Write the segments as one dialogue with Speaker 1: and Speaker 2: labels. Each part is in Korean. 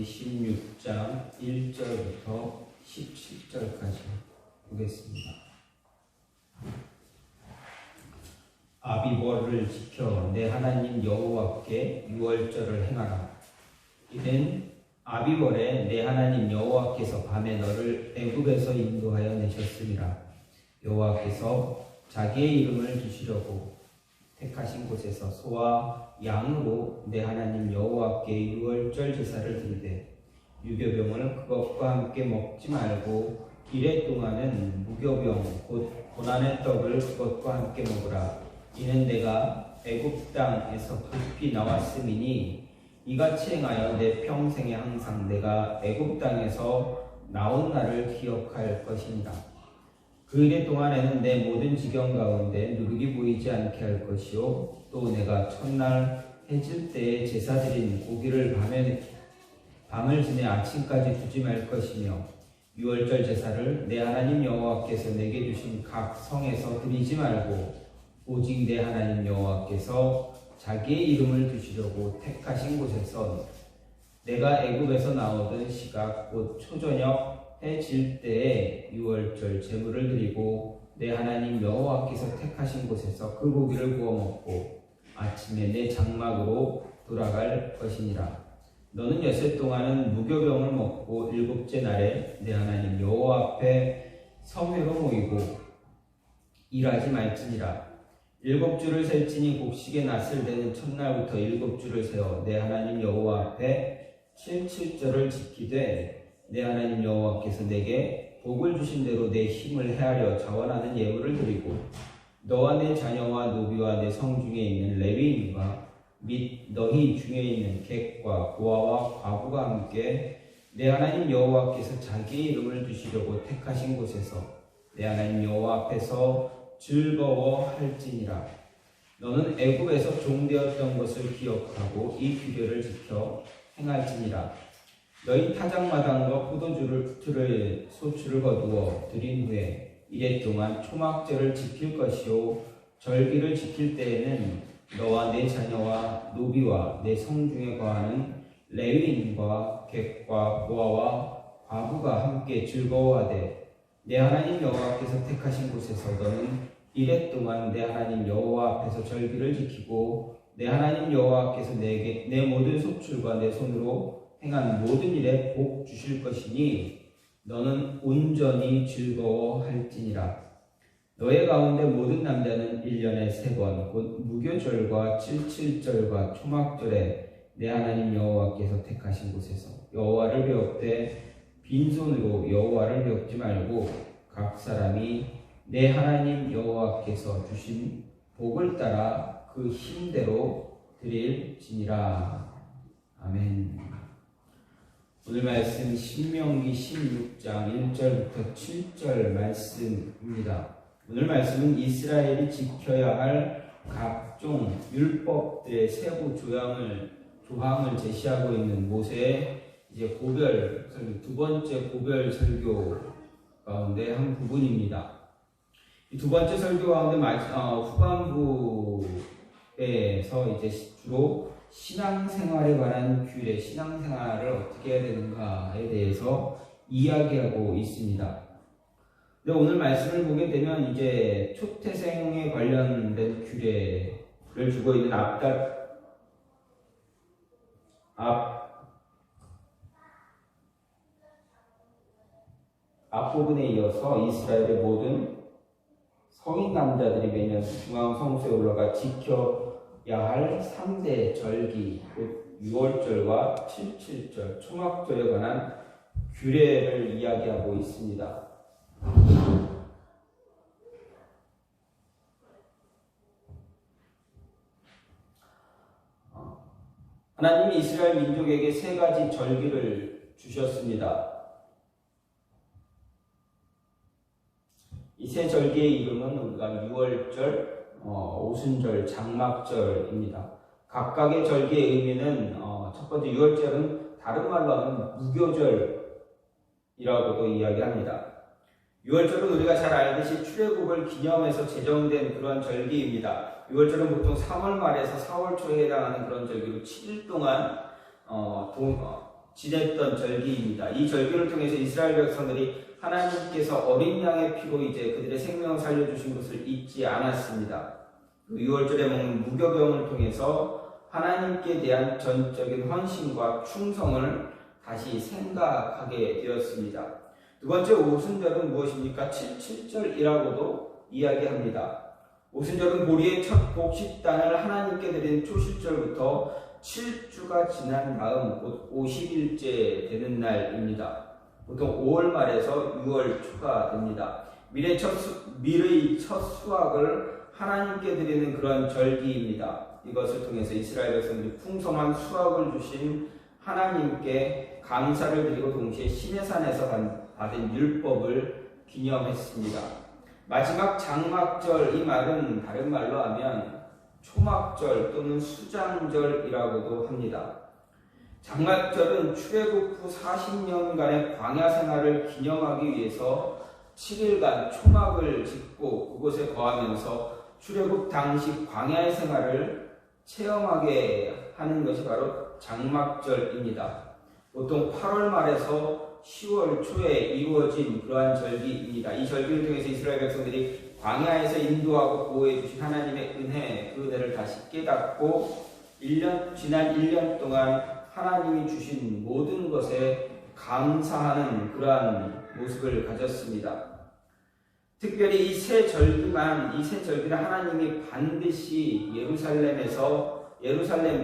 Speaker 1: 16장 1절부터 17절까지 보겠습니다. 아비보를 지켜 내 하나님 여호와께 유월절을 행하라. 이는 아비볼에 내 하나님 여호와께서 밤에 너를 애굽에서 인도하여 내셨음이라. 여호와께서 자기의 이름을 두시려고 택하신 곳에서 소와 양으로 내 하나님 여호와께 유월절 제사를 드리되 유교병을 그것과 함께 먹지 말고 이래 동안은 무교병 곧 고난의 떡을 그것과 함께 먹으라. 이는 내가 애굽 땅에서 급히 나왔음이니 이같이 행하여 내 평생에 항상 내가 애굽 땅에서 나온 날을 기억할 것이니라. 그 일의 동안에는 내 모든 지경 가운데 누룩이 보이지 않게 할 것이요 또 내가 첫날 해질 때에 제사 드린 고기를 밤을 지내 아침까지 두지 말 것이며 유월절 제사를 내 하나님 여호와께서 내게 주신 각 성에서 드리지 말고 오직 내 하나님 여호와께서 자기의 이름을 두시려고 택하신 곳에서 내가 애굽에서 나오던 시각 곧 초저녁 해 질 때에 유월절 제물을 드리고 내 하나님 여호와께서 택하신 곳에서 그 고기를 구워 먹고 아침에 내 장막으로 돌아갈 것이니라. 너는 여섯 동안은 무교병을 먹고 일곱째 날에 내 하나님 여호와 앞에 성회로 모이고 일하지 말지니라. 일곱 주를 셀지니 곡식의 낫을 대는 첫날부터 일곱 주를 세워 내 하나님 여호와 앞에 칠칠절을 지키되 내 하나님 여호와께서 내게 복을 주신 대로 내 힘을 헤아려 자원하는 예물을 드리고 너와 내 자녀와 노비와 내 성중에 있는 레위인과 및 너희 중에 있는 객과 고아와 과부가 함께 내 하나님 여호와께서 자기의 이름을 두시려고 택하신 곳에서 내 하나님 여호와 앞에서 즐거워할지니라. 너는 애굽에서 종되었던 것을 기억하고 이 규례를 지켜 행할지니라. 너희 타작마당과 포도주를 소출을 거두어 드린 후에 이래 동안 초막절을 지킬 것이요 절기를 지킬 때에는 너와 내 자녀와 노비와 내 성중에 거하는 레위인과 객과 고아와 과부가 함께 즐거워하되 내 하나님 여호와께서 택하신 곳에서 너는 이래 동안 내 하나님 여호와 앞에서 절기를 지키고 내 하나님 여호와께서 내게 내 모든 소출과 내 손으로 행한 모든 일에 복 주실 것이니 너는 온전히 즐거워할지니라. 너의 가운데 모든 남자는 1년에 3번 곧 무교절과 칠칠절과 초막절에 내 하나님 여호와께서 택하신 곳에서 여호와를 배웁되 빈손으로 여호와를 배웁지 말고 각 사람이 내 하나님 여호와께서 주신 복을 따라 그 힘대로 드릴지니라. 아멘. 오늘 말씀 신명기 16장 1절부터 7절 말씀입니다. 오늘 말씀은 이스라엘이 지켜야 할 각종 율법들의 세부 조항을 제시하고 있는 모세의 이제 고별 설교, 두 번째 고별 설교 가운데 한 부분입니다. 이 두 번째 설교 가운데 후반부에서 이제 주로 신앙생활에 관한 규례, 신앙생활을 어떻게 해야 되는가에 대해서 이야기하고 있습니다. 근데 오늘 말씀을 보게 되면 이제 초태생에 관련된 규례를 주고 있는 앞부분에 이어서 이스라엘의 모든 성인 남자들이 매년 중앙 성소에 올라가 지켜야 할 3대 절기, 곧 유월절과 칠칠절, 초막절에 관한 규례를 이야기하고 있습니다. 하나님이 이스라엘 민족에게 3가지 절기를 주셨습니다. 이 3절기의 이름은 우리가 유월절, 오순절, 장막절입니다. 각각의 절기의 의미는 첫 번째 유월절은 다른 말로 하면 무교절이라고도 이야기합니다. 유월절은 우리가 잘 알듯이 출애굽을 기념해서 제정된 그런 절기입니다. 유월절은 보통 3월 말에서 4월 초에 해당하는 그런 절기로 7일 동안 지냈던 절기입니다. 이 절기를 통해서 이스라엘 백성들이 하나님께서 어린 양의 피로 이제 그들의 생명을 살려주신 것을 잊지 않았습니다. 유월절에 먹는 무교병을 통해서 하나님께 대한 전적인 헌신과 충성을 다시 생각하게 되었습니다. 두 번째 오순절은 무엇입니까? 7.7절이라고도 이야기합니다. 오순절은 보리의 첫 곡식단을 하나님께 드린 초실절부터 7주가 지난 다음 곧 50일째 되는 날입니다. 보통 5월 말에서 6월 초가 됩니다. 밀의 첫 수확을 하나님께 드리는 그런 절기입니다. 이것을 통해서 이스라엘 백성들이 풍성한 수확을 주신 하나님께 감사를 드리고 동시에 시내산에서 받은 율법을 기념했습니다. 마지막 장막절, 이 말은 다른 말로 하면 초막절 또는 수장절이라고도 합니다. 장막절은 출애굽 후 40년간의 광야 생활을 기념하기 위해서 7일간 초막을 짓고 그곳에 거하면서 출애굽 당시 광야의 생활을 체험하게 하는 것이 바로 장막절입니다. 보통 8월 말에서 10월 초에 이루어진 그러한 절기입니다. 이 절기를 통해서 이스라엘 백성들이 광야에서 인도하고 보호해 주신 하나님의 은혜, 그 은혜를 다시 깨닫고 지난 1년 동안 하나님이 주신 모든 것에 감사하는 그러한 모습을 가졌습니다. 특별히 이 세 절기는 하나님이 반드시 예루살렘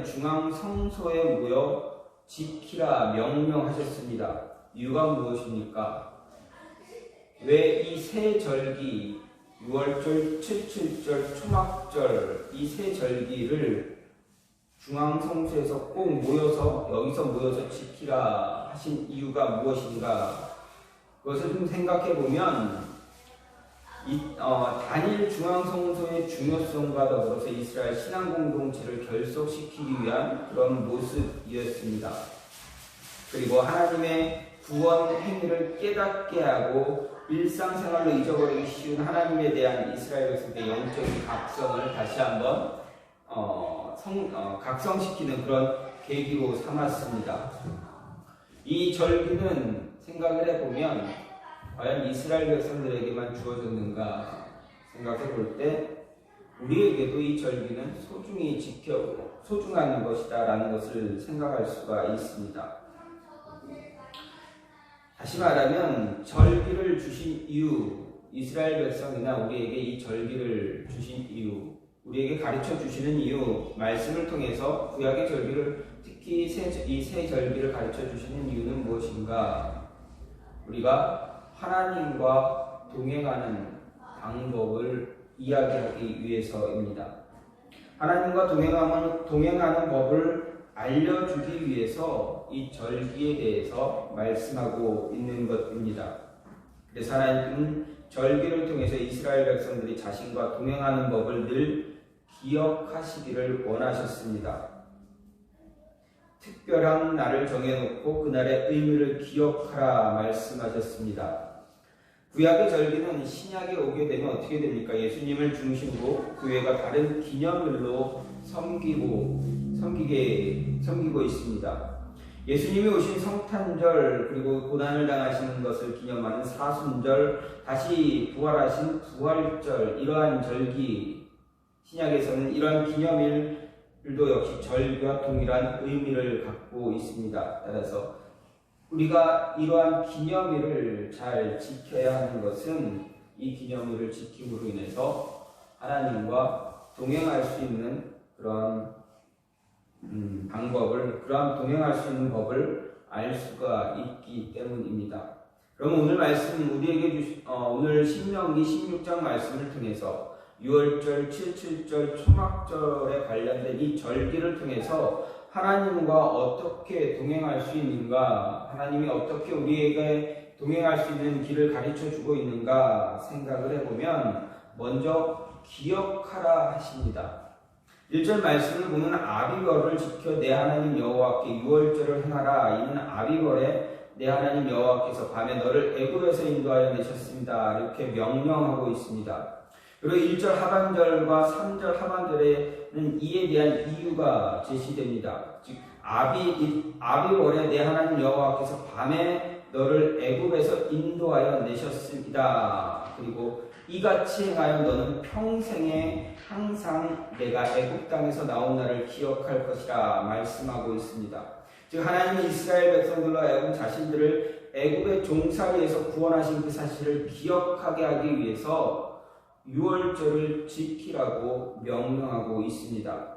Speaker 1: 중앙 성소에 모여 지키라 명령하셨습니다. 이유가 무엇입니까? 왜 이 세 절기, 6월절, 7.7절, 초막절, 이 세 절기를 중앙 성소에서 꼭 여기서 모여서 지키라 하신 이유가 무엇인가? 그것을 좀 생각해 보면 단일 중앙성소의 중요성과 더불어서 이스라엘 신앙 공동체를 결속시키기 위한 그런 모습이었습니다. 그리고 하나님의 구원 행위를 깨닫게 하고 일상생활로 잊어버리기 쉬운 하나님에 대한 이스라엘 백성들의 영적인 각성을 다시 한번 각성시키는 그런 계기로 삼았습니다. 이 절기는 생각을 해보면 과연 이스라엘 백성들에게만 주어졌는가 생각해 볼 때 우리에게도 이 절기는 소중한 것이다 라는 것을 생각할 수가 있습니다. 다시 말하면 절기를 주신 이유, 이스라엘 백성이나 우리에게 이 절기를 주신 이유, 우리에게 가르쳐 주시는 이유, 말씀을 통해서 구약의 절기를 특히 이 세 절기를 가르쳐 주시는 이유는 무엇인가? 우리가 하나님과 동행하는 방법을 이야기하기 위해서입니다. 하나님과 동행하는 법을 알려주기 위해서 이 절기에 대해서 말씀하고 있는 것입니다. 그래서 하나님은 절기를 통해서 이스라엘 백성들이 자신과 동행하는 법을 늘 기억하시기를 원하셨습니다. 특별한 날을 정해놓고 그날의 의미를 기억하라 말씀하셨습니다. 구약의 절기는 신약에 오게 되면 어떻게 됩니까? 예수님을 중심으로 교회가 다른 기념일로 섬기고 있습니다. 예수님이 오신 성탄절, 그리고 고난을 당하시는 것을 기념하는 사순절, 다시 부활하신 부활절, 이러한 절기, 신약에서는 이러한 기념일도 역시 절기와 동일한 의미를 갖고 있습니다. 따라서 우리가 이러한 기념일을 잘 지켜야 하는 것은 이 기념일을 지킴으로 인해서 하나님과 동행할 수 있는 그런 동행할 수 있는 법을 알 수가 있기 때문입니다. 그럼 오늘 말씀 우리에게 오늘 신명기 16장 말씀을 통해서 6월절, 7.7절, 초막절에 관련된 이 절기를 통해서 하나님과 어떻게 동행할 수 있는가, 하나님이 어떻게 우리에게 동행할 수 있는 길을 가르쳐 주고 있는가 생각을 해보면 먼저 기억하라 하십니다. 1절 말씀을 보면 아비벌을 지켜 내 하나님 여호와께 유월절을 행하라. 이는 아비벌에 내 하나님 여호와께서 밤에 너를 애굽에서 인도하여 내셨습니다. 이렇게 명령하고 있습니다. 그리고 1절 하반절과 3절 하반절에는 이에 대한 이유가 제시됩니다. 즉 아비월에 내 하나님 여호와께서 밤에 너를 애굽에서 인도하여 내셨습니다. 그리고 이같이 행하여 너는 평생에 항상 내가 애굽 땅에서 나온 나를 기억할 것이라 말씀하고 있습니다. 즉 하나님이 이스라엘 백성들과 애굽 자신들을 애굽의 종살이에서 구원하신 그 사실을 기억하게 하기 위해서 유월절을 지키라고 명령하고 있습니다.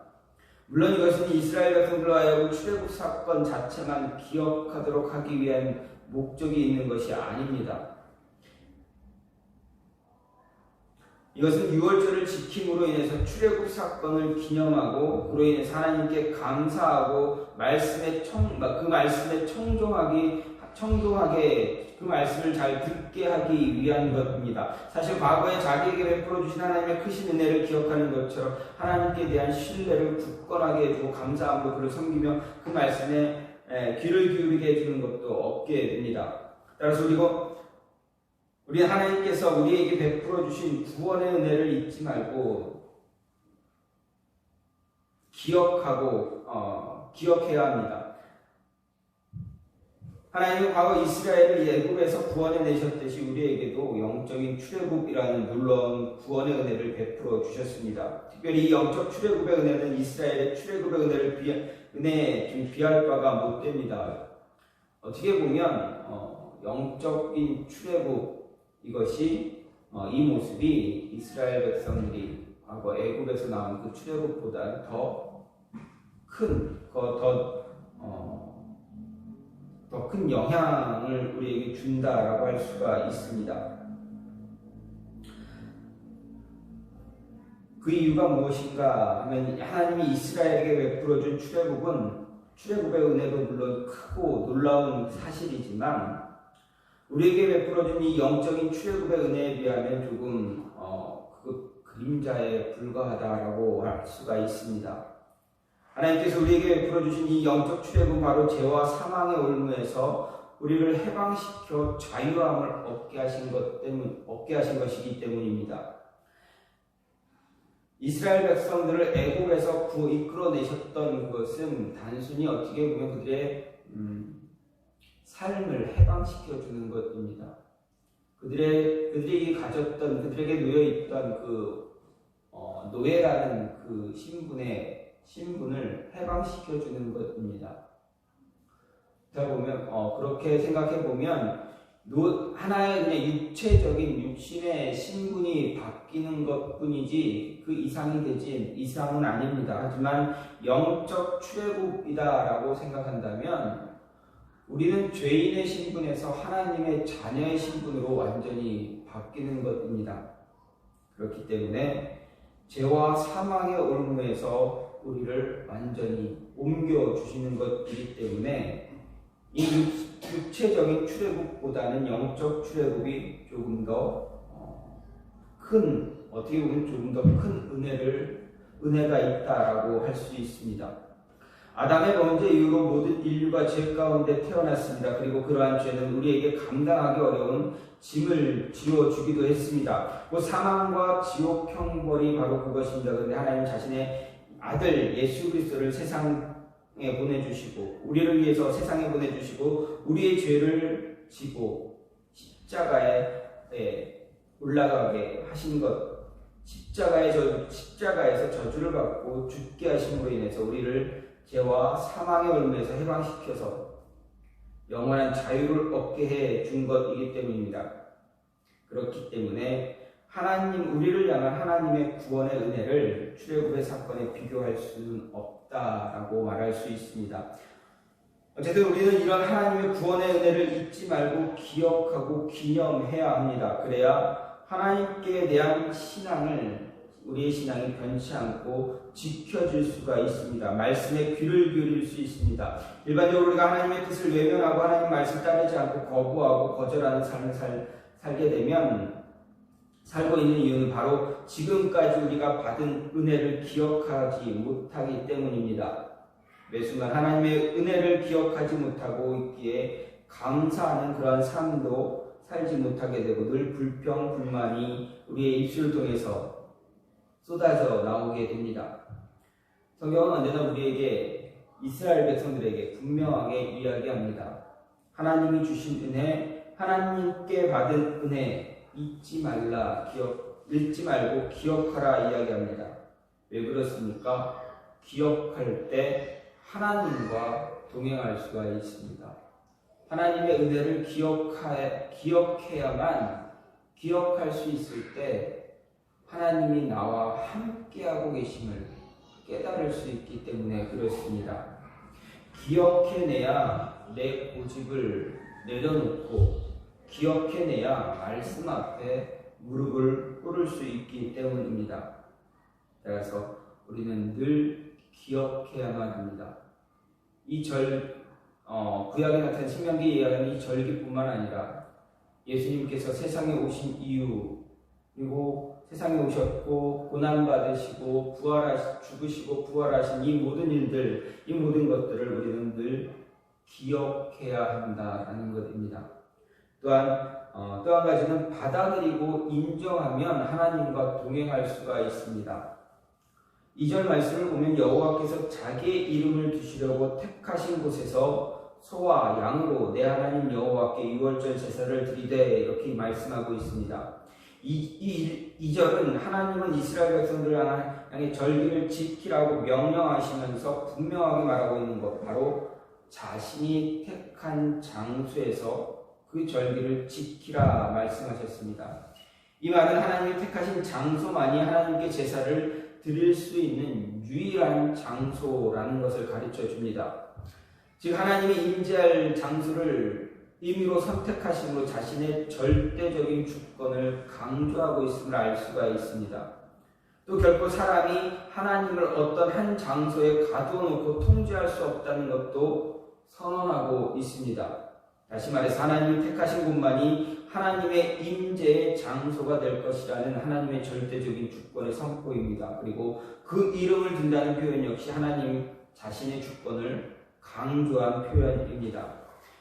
Speaker 1: 물론 이것은 이스라엘 백성들과 애굽 출애굽 사건 자체만 기억하도록 하기 위한 목적이 있는 것이 아닙니다. 이것은 유월절을 지킴으로 인해서 출애굽 사건을 기념하고 그로 인해서 하나님께 감사하고 그 말씀에 청종하게 그 말씀을 잘 듣게 하기 위한 것입니다. 사실 과거에 자기에게 베풀어 주신 하나님의 크신 은혜를 기억하는 것처럼 하나님께 대한 신뢰를 굳건하게 해주고 감사함으로 그를 섬기며 그 말씀에 귀를 기울이게 해주는 것도 없게 됩니다. 따라서 우리 하나님께서 우리에게 베풀어 주신 구원의 은혜를 잊지 말고 기억해야 합니다. 하나님은 과거 이스라엘을 애굽에서 구원해 내셨듯이 우리에게도 영적인 출애굽이라는 놀라운 구원의 은혜를 베풀어 주셨습니다. 특별히 이 영적 출애굽의 은혜는 이스라엘의 출애굽의 은혜에 좀 비할 바가 못 됩니다. 어떻게 보면 영적인 출애굽 이것이 이 모습이 이스라엘 백성들이 과거 애굽에서 나온 그 출애굽보다 더 큰 영향을 우리에게 준다라고 할 수가 있습니다. 그 이유가 무엇인가 하면 하나님이 이스라엘에게 베풀어준 출애굽의 은혜도 물론 크고 놀라운 사실이지만 우리에게 베풀어준 이 영적인 출애굽의 은혜에 비하면 조금 그 그림자에 불과하다라고 할 수가 있습니다. 하나님께서 우리에게 베풀어주신 이 영적 출애굽은 바로 죄와 사망의 올무에서 우리를 해방시켜 자유함을 얻게 하신 것이기 때문입니다. 이스라엘 백성들을 애굽에서 이끌어내셨던 그것은 단순히 어떻게 보면 그들의 삶을 해방시켜주는 것입니다. 그들이 가졌던, 그들에게 놓여있던 노예라는 그 신분을 해방시켜주는 것입니다. 그렇게 생각해보면, 하나의 그냥 육체적인 육신의 신분이 바뀌는 것 뿐이지 그 이상은 아닙니다. 하지만 영적 출애굽이다라고 생각한다면 우리는 죄인의 신분에서 하나님의 자녀의 신분으로 완전히 바뀌는 것입니다. 그렇기 때문에 죄와 사망의 올무에서 우리를 완전히 옮겨주시는 것이기 때문에 이 육체적인 출애굽보다는 영적 출애굽이 조금 더 어떻게 보면 조금 더 큰 은혜가 있다라고 할 수 있습니다. 아담의 범죄 이후로 모든 인류가 죄 가운데 태어났습니다. 그리고 그러한 죄는 우리에게 감당하기 어려운 짐을 지어주기도 했습니다. 그 사망과 지옥 형벌이 바로 그것입니다. 그런데 하나님 자신의 아들 예수 그리스도를 세상에 보내주시고 우리를 위해서 세상에 보내주시고 우리의 죄를 지고 십자가에 올라가게 하신 것, 십자가에서 저주를 받고 죽게 하심으로 인해서 우리를 죄와 사망의 올무에서 해방시켜서 영원한 자유를 얻게 해 준 것이기 때문입니다. 그렇기 때문에 우리를 향한 하나님의 구원의 은혜를 출애굽의 사건에 비교할 수는 없다라고 말할 수 있습니다. 어쨌든 우리는 이런 하나님의 구원의 은혜를 잊지 말고 기억하고 기념해야 합니다. 그래야 하나님께 대한 우리의 신앙이 변치 않고 지켜질 수가 있습니다. 말씀에 귀를 기울일 수 있습니다. 일반적으로 우리가 하나님의 뜻을 외면하고 하나님 말씀 따르지 않고 거부하고 거절하는 삶을 살게 되면 살고 있는 이유는 바로 지금까지 우리가 받은 은혜를 기억하지 못하기 때문입니다. 매 순간 하나님의 은혜를 기억하지 못하고 있기에 감사하는 그러한 삶도 살지 못하게 되고 늘 불평, 불만이 우리의 입술을 통해서 쏟아져 나오게 됩니다. 성경은 언제나 우리에게 이스라엘 백성들에게 분명하게 이야기합니다. 하나님이 주신 은혜, 하나님께 받은 은혜 잊지 말고 기억하라 이야기합니다. 왜 그렇습니까? 기억할 때 하나님과 동행할 수가 있습니다. 하나님의 은혜를 기억해야만 기억할 수 있을 때 하나님이 나와 함께하고 계심을 깨달을 수 있기 때문에 그렇습니다. 기억해내야 내 고집을 내려놓고 기억해내야 말씀 앞에 무릎을 꿇을 수 있기 때문입니다. 따라서 우리는 늘 기억해야만 합니다. 구약에 나타난 신명기에 의하면 이 절기뿐만 아니라 예수님께서 세상에 오신 이유, 그리고 세상에 오셨고 고난받으시고 죽으시고 부활하신 이 모든 일들, 이 모든 것들을 우리는 늘 기억해야 한다는 것입니다. 또한 또 한 가지는 받아들이고 인정하면 하나님과 동행할 수가 있습니다. 2절 말씀을 보면 여호와께서 자기의 이름을 두시려고 택하신 곳에서 소와 양으로 내 하나님 여호와께 유월절 제사를 드리되 이렇게 말씀하고 있습니다. 이 절은 하나님은 이스라엘 백성들을 향해 절기를 지키라고 명령하시면서 분명하게 말하고 있는 것, 바로 자신이 택한 장소에서 그 절기를 지키라 말씀하셨습니다. 이 말은 하나님이 택하신 장소만이 하나님께 제사를 드릴 수 있는 유일한 장소라는 것을 가르쳐 줍니다. 즉 하나님이 임재할 장소를 임의로 선택하심으로 자신의 절대적인 주권을 강조하고 있음을 알 수가 있습니다. 또 결코 사람이 하나님을 어떤 한 장소에 가두어 놓고 통제할 수 없다는 것도 선언하고 있습니다. 다시 말해서 하나님이 택하신 곳만이 하나님의 임재의 장소가 될 것이라는 하나님의 절대적인 주권의 선포입니다. 그리고 그 이름을 든다는 표현 역시 하나님 자신의 주권을 강조한 표현입니다.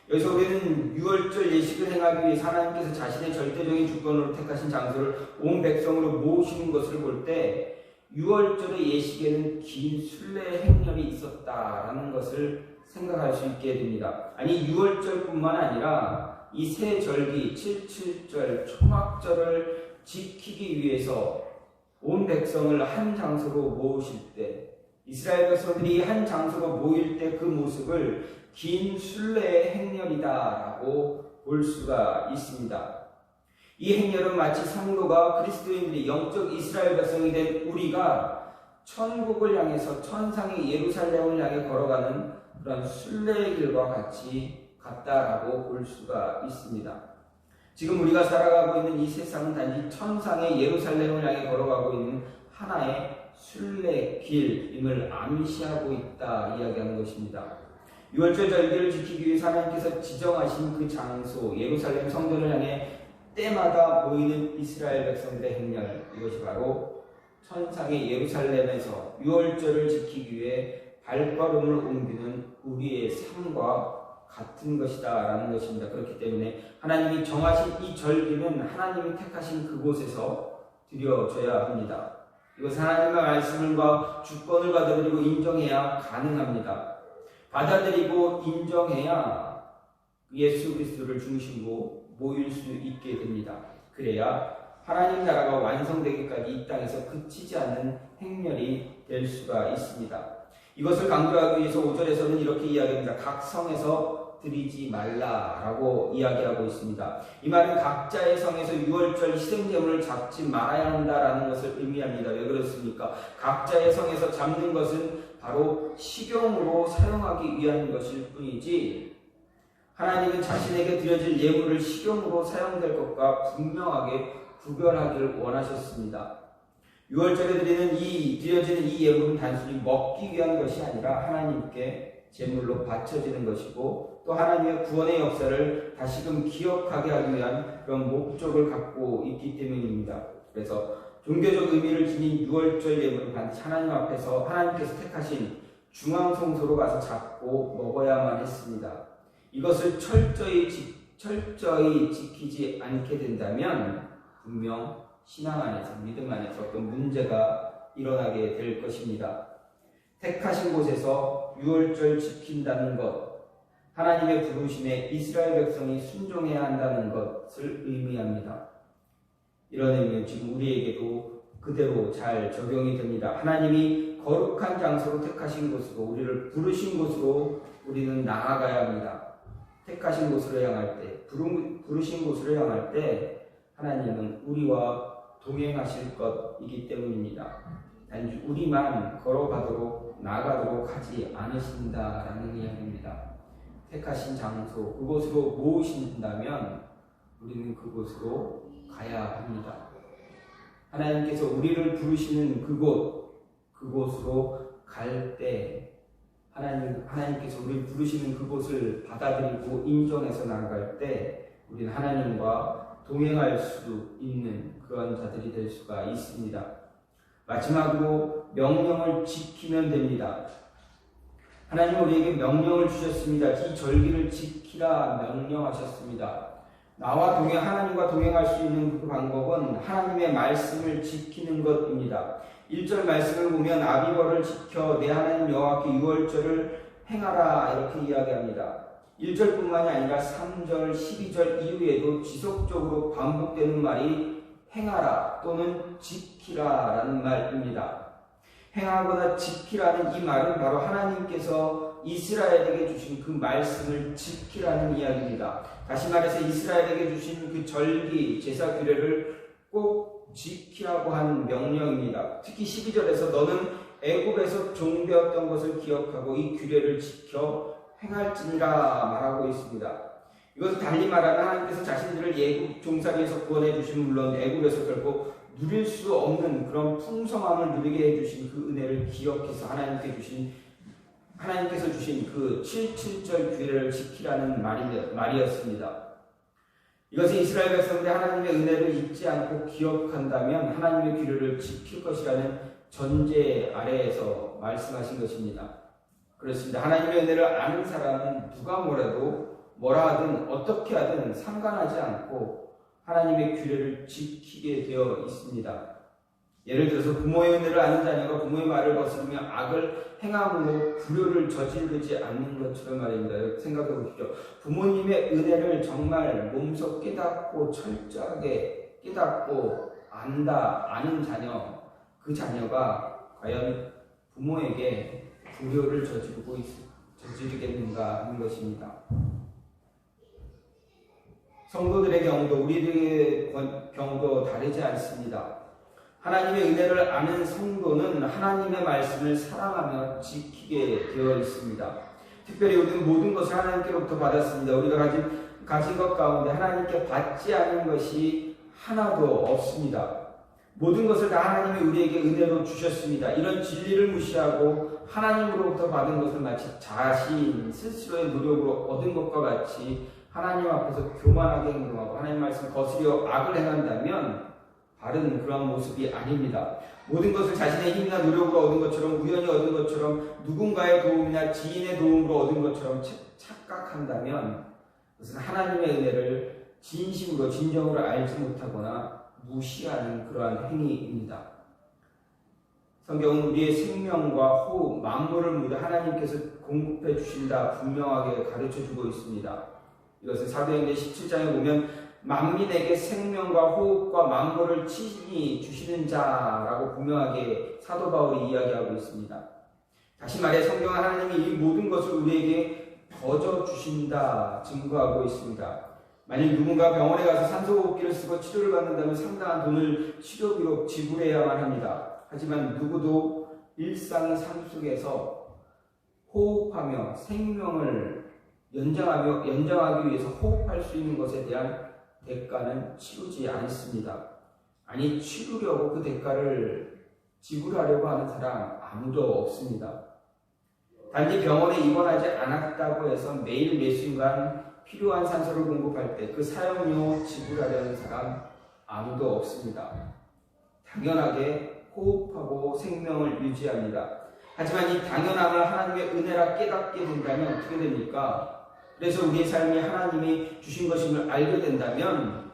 Speaker 1: 여기서 우리는 유월절 예식을 행하기 위해 하나님께서 자신의 절대적인 주권으로 택하신 장소를 온 백성으로 모으시는 것을 볼 때 유월절의 예식에는 긴 순례의 행렬이 있었다라는 것을 생각할 수 있게 됩니다. 아니 유월절뿐만 아니라 이 세 절기, 칠칠절, 초막절을 지키기 위해서 온 백성을 한 장소로 모으실 때 이스라엘 백성들이 한 장소로 모일 때 그 모습을 긴 순례의 행렬이다라고 볼 수가 있습니다. 이 행렬은 마치 성도가 그리스도인들이 영적 이스라엘 백성이 된 우리가 천국을 향해서 천상의 예루살렘을 향해 걸어가는 그런 순례의 길과 같다라고 볼 수가 있습니다. 지금 우리가 살아가고 있는 이 세상은 단지 천상의 예루살렘을 향해 걸어가고 있는 하나의 순례길임을 암시하고 있다 이야기하는 것입니다. 유월절 절기를 지키기 위해 하나님께서 지정하신 그 장소 예루살렘 성전을 향해 때마다 모이는 이스라엘 백성들의 행렬, 이것이 바로 천상의 예루살렘에서 유월절을 지키기 위해 발걸음을 옮기는 우리의 삶과 같은 것이다 라는 것입니다. 그렇기 때문에 하나님이 정하신 이 절기는 하나님이 택하신 그곳에서 드려져야 합니다. 이것은 하나님의 말씀과 주권을 받아들이고 인정해야 가능합니다. 받아들이고 인정해야 예수 그리스도를 중심으로 모일 수 있게 됩니다. 그래야 하나님 나라가 완성되기까지 이 땅에서 그치지 않는 행렬이 될 수가 있습니다. 이것을 강조하기 위해서 5절에서는 이렇게 이야기합니다. 각 성에서 드리지 말라라고 이야기하고 있습니다. 이 말은 각자의 성에서 유월절 희생제물을 잡지 말아야 한다라는 것을 의미합니다. 왜 그렇습니까? 각자의 성에서 잡는 것은 바로 식용으로 사용하기 위한 것일 뿐이지 하나님은 자신에게 드려질 예물을 식용으로 사용될 것과 분명하게 구별하기를 원하셨습니다. 유월절에 드려지는 이 예물은 단순히 먹기 위한 것이 아니라 하나님께 제물로 바쳐지는 것이고 또 하나님의 구원의 역사를 다시금 기억하게 하기 위한 그런 목적을 갖고 있기 때문입니다. 그래서 종교적 의미를 지닌 유월절 예물은 반드시 하나님 앞에서 하나님께서 택하신 중앙성소로 가서 잡고 먹어야만 했습니다. 이것을 철저히 지키지 않게 된다면 분명 신앙 안에서, 믿음 안에서 어떤 문제가 일어나게 될 것입니다. 택하신 곳에서 위해서 유월절 지킨다는 것, 하나님의 부르심에 이스라엘 백성이 순종해야 한다는 것을 의미합니다. 이런 의미는 지금 우리에게도 그대로 잘 적용이 됩니다. 하나님이 거룩한 장소로 택하신 곳으로, 우리를 부르신 곳으로 우리는 나아가야 합니다. 택하신 곳으로 향할 때, 부르신 곳으로 향할 때 하나님은 우리와 동행하실 것이기 때문입니다. 단지 우리만 걸어가도록 나아가도록 하지 않으신다라는 이야기입니다. 택하신 장소, 그곳으로 모으신다면 우리는 그곳으로 가야 합니다. 하나님께서 우리를 부르시는 그곳으로 갈 때 하나님께서 우리를 부르시는 그곳을 받아들이고 인정해서 나아갈 때 우리는 하나님과 동행할 수 있는 그런 자들이 될 수가 있습니다. 마지막으로 명령을 지키면 됩니다. 하나님은 우리에게 명령을 주셨습니다. 이 절기를 지키라 명령하셨습니다. 하나님과 동행할 수 있는 그 방법은 하나님의 말씀을 지키는 것입니다. 1절 말씀을 보면 아비벌을 지켜 내 하나님 여호와께 유월절을 행하라 이렇게 이야기합니다. 1절뿐만이 아니라 3절, 12절 이후에도 지속적으로 반복되는 말이 행하라 또는 지키라라는 말입니다. 행하거나 지키라는 이 말은 바로 하나님께서 이스라엘에게 주신 그 말씀을 지키라는 이야기입니다. 다시 말해서 이스라엘에게 주신 그 절기, 제사 규례를 꼭 지키라고 하는 명령입니다. 특히 12절에서 너는 애굽에서 종되었던 것을 기억하고 이 규례를 지켜 행할지니라 말하고 있습니다. 이것을 달리 말하면 하나님께서 자신들을 애굽 종살이에서 구원해 주신 물론 애굽에서 결코 누릴 수 없는 그런 풍성함을 누리게 해주신 그 은혜를 기억해서 하나님께서 주신 그 7.7절 규례를 지키라는 말이었습니다. 이것은 이스라엘 백성들이 하나님의 은혜를 잊지 않고 기억한다면 하나님의 규례를 지킬 것이라는 전제 아래에서 말씀하신 것입니다. 그렇습니다. 하나님의 은혜를 아는 사람은 누가 뭐라 하든 어떻게 하든 상관하지 않고 하나님의 규례를 지키게 되어 있습니다. 예를 들어서 부모의 은혜를 아는 자녀가 부모의 말을 거스르며 악을 행함으로 불효를 저지르지 않는 것처럼 말입니다. 생각해 보십시오. 부모님의 은혜를 정말 몸소 깨닫고 철저하게 깨닫고 아는 자녀, 그 자녀가 과연 부모에게 불효를 저지르겠는가 하는 것입니다. 성도들의 경우도 우리들의 경우도 다르지 않습니다. 하나님의 은혜를 아는 성도는 하나님의 말씀을 사랑하며 지키게 되어 있습니다. 특별히 우리는 모든 것을 하나님께로부터 받았습니다. 우리가 가진 것 가운데 하나님께 받지 않은 것이 하나도 없습니다. 모든 것을 다 하나님이 우리에게 은혜로 주셨습니다. 이런 진리를 무시하고 하나님으로부터 받은 것을 마치 자신 스스로의 노력으로 얻은 것과 같이 하나님 앞에서 교만하게 행동하고 하나님 말씀을 거스려 악을 행한다면 바른 그런 모습이 아닙니다. 모든 것을 자신의 힘이나 노력으로 얻은 것처럼 우연히 얻은 것처럼 누군가의 도움이나 지인의 도움으로 얻은 것처럼 착각한다면 그것은 하나님의 은혜를 진심으로 진정으로 알지 못하거나 무시하는 그러한 행위입니다. 성경은 우리의 생명과 호흡, 만물을 모두 하나님께서 공급해 주신다 분명하게 가르쳐주고 있습니다. 이것은 사도행전 17장에 보면 만민에게 생명과 호흡과 만물을 친히 주시는 자라고 분명하게 사도 바울이 이야기하고 있습니다. 다시 말해 성경은 하나님이 이 모든 것을 우리에게 거저 주신다 증거하고 있습니다. 만약 누군가 병원에 가서 산소호흡기를 쓰고 치료를 받는다면 상당한 돈을 치료비로 지불해야만 합니다. 하지만 누구도 일상 삶 속에서 호흡하며 생명을 연장하기 위해서 호흡할 수 있는 것에 대한 대가는 치르지 않습니다. 아니, 치르려고 그 대가를 지불하려고 하는 사람 아무도 없습니다. 단지 병원에 입원하지 않았다고 해서 매일 매 순간 필요한 산소를 공급할 때 그 사용료 지불하려는 사람 아무도 없습니다. 당연하게 호흡하고 생명을 유지합니다. 하지만 이 당연함을 하나님의 은혜라 깨닫게 된다면 어떻게 됩니까? 그래서 우리의 삶이 하나님이 주신 것임을 알게 된다면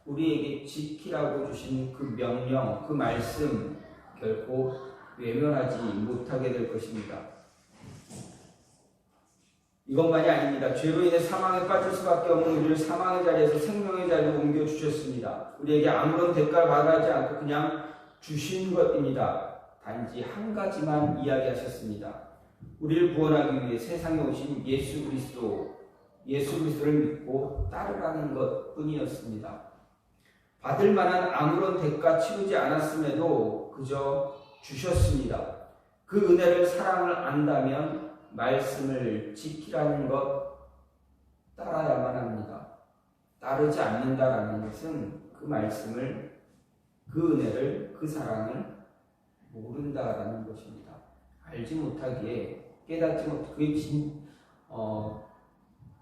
Speaker 1: 우리에게 지키라고 주신 그 명령, 그 말씀 결코 외면하지 못하게 될 것입니다. 이것만이 아닙니다. 죄로 인해 사망에 빠질 수밖에 없는 우리를 사망의 자리에서 생명의 자리로 옮겨주셨습니다. 우리에게 아무런 대가를 바라지 않고 그냥 주신 것입니다. 단지 한 가지만 이야기하셨습니다. 우리를 구원하기 위해 세상에 오신 예수 그리스도를 믿고 따르라는 것뿐이었습니다. 받을 만한 아무런 대가 치르지 않았음에도 그저 주셨습니다. 그 은혜를 사랑을 안다면 말씀을 지키라는 것 따라야만 합니다. 따르지 않는다라는 것은 그 말씀을, 그 은혜를, 그 사랑을 모른다라는 것입니다. 알지 못하기에, 깨닫지 못하기에,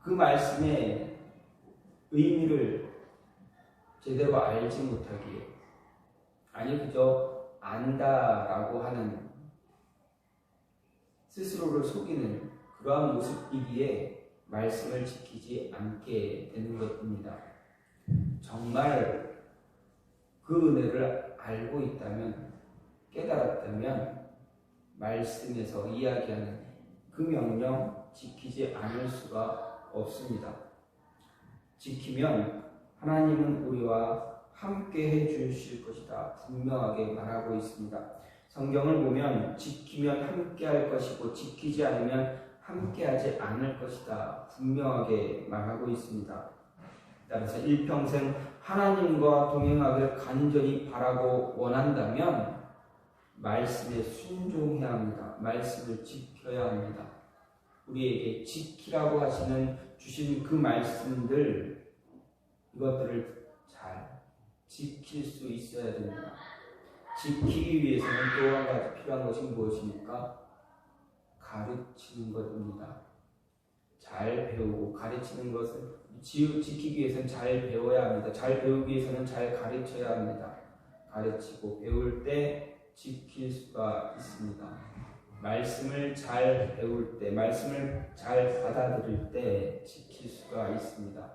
Speaker 1: 그 말씀의 의미를 제대로 알지 못하기에, 아니 그저 안다라고 하는 스스로를 속이는 그러한 모습이기에 말씀을 지키지 않게 되는 것입니다. 정말 그 은혜를 알고 있다면, 깨달았다면 말씀에서 이야기하는 그 명령 지키지 않을 수가 없습니다. 지키면 하나님은 우리와 함께 해주실 것이다 분명하게 말하고 있습니다. 성경을 보면 지키면 함께 할 것이고 지키지 않으면 함께 하지 않을 것이다 분명하게 말하고 있습니다. 따라서 일평생 하나님과 동행하기를 간절히 바라고 원한다면 말씀에 순종해야 합니다. 말씀을 지켜야 합니다. 우리에게 지키라고 주신 그 말씀들, 이것들을 잘 지킬 수 있어야 됩니다. 지키기 위해서는 또 한 가지 필요한 것이 무엇입니까? 가르치는 것입니다. 잘 배우고 가르치는 것은 지키기 위해서는 잘 배워야 합니다. 잘 배우기 위해서는 잘 가르쳐야 합니다. 가르치고 배울 때 지킬 수가 있습니다. 말씀을 잘 배울 때, 말씀을 잘 받아들일 때 지킬 수가 있습니다.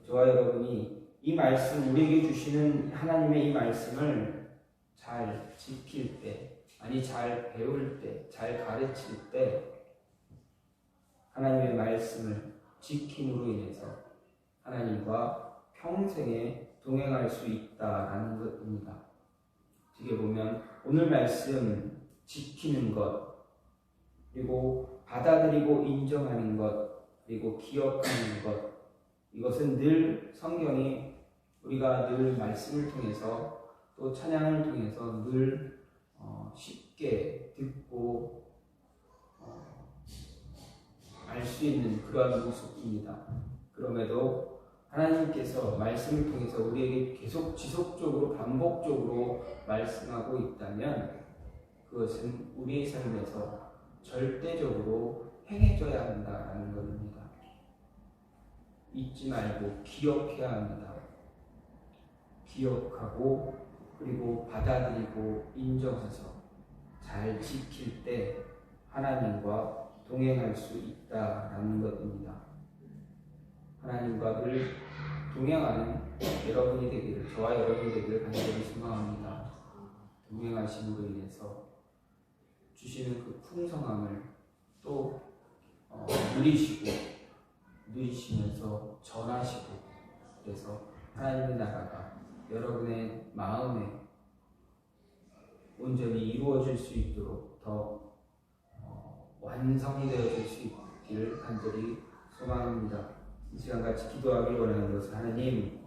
Speaker 1: 저와 여러분이 이 말씀, 우리에게 주시는 하나님의 이 말씀을 잘 지킬 때, 아니 잘 배울 때, 잘 가르칠 때 하나님의 말씀을 지킴으로 인해서 하나님과 평생에 동행할 수 있다라는 것입니다. 어떻게 보면 오늘 말씀 지키는 것, 그리고 받아들이고 인정하는 것, 그리고 기억하는 것, 이것은 늘 성경이 우리가 늘 말씀을 통해서 또 찬양을 통해서 늘 쉽게 듣고 알 수 있는 그러한 모습입니다. 그럼에도 하나님께서 말씀을 통해서 우리에게 계속 지속적으로 반복적으로 말씀하고 있다면 그것은 우리의 삶에서 절대적으로 행해져야 한다는 것입니다. 잊지 말고 기억해야 합니다. 기억하고 그리고 받아들이고 인정해서 잘 지킬 때 하나님과 동행할 수 있다라는 것입니다. 하나님과 늘 동행하는 여러분이 되기를, 저와 여러분이 되기를 간절히 소망합니다. 동행하심으로 인해서 주시는 그 풍성함을 또 누리시면서 전하시고, 그래서 하나님의 나라가 여러분의 마음에 온전히 이루어질 수 있도록 더 완성이 되어질 수 있기를 간절히 소망합니다. 이 시간 같이 기도하길 원하는 것은 하나님,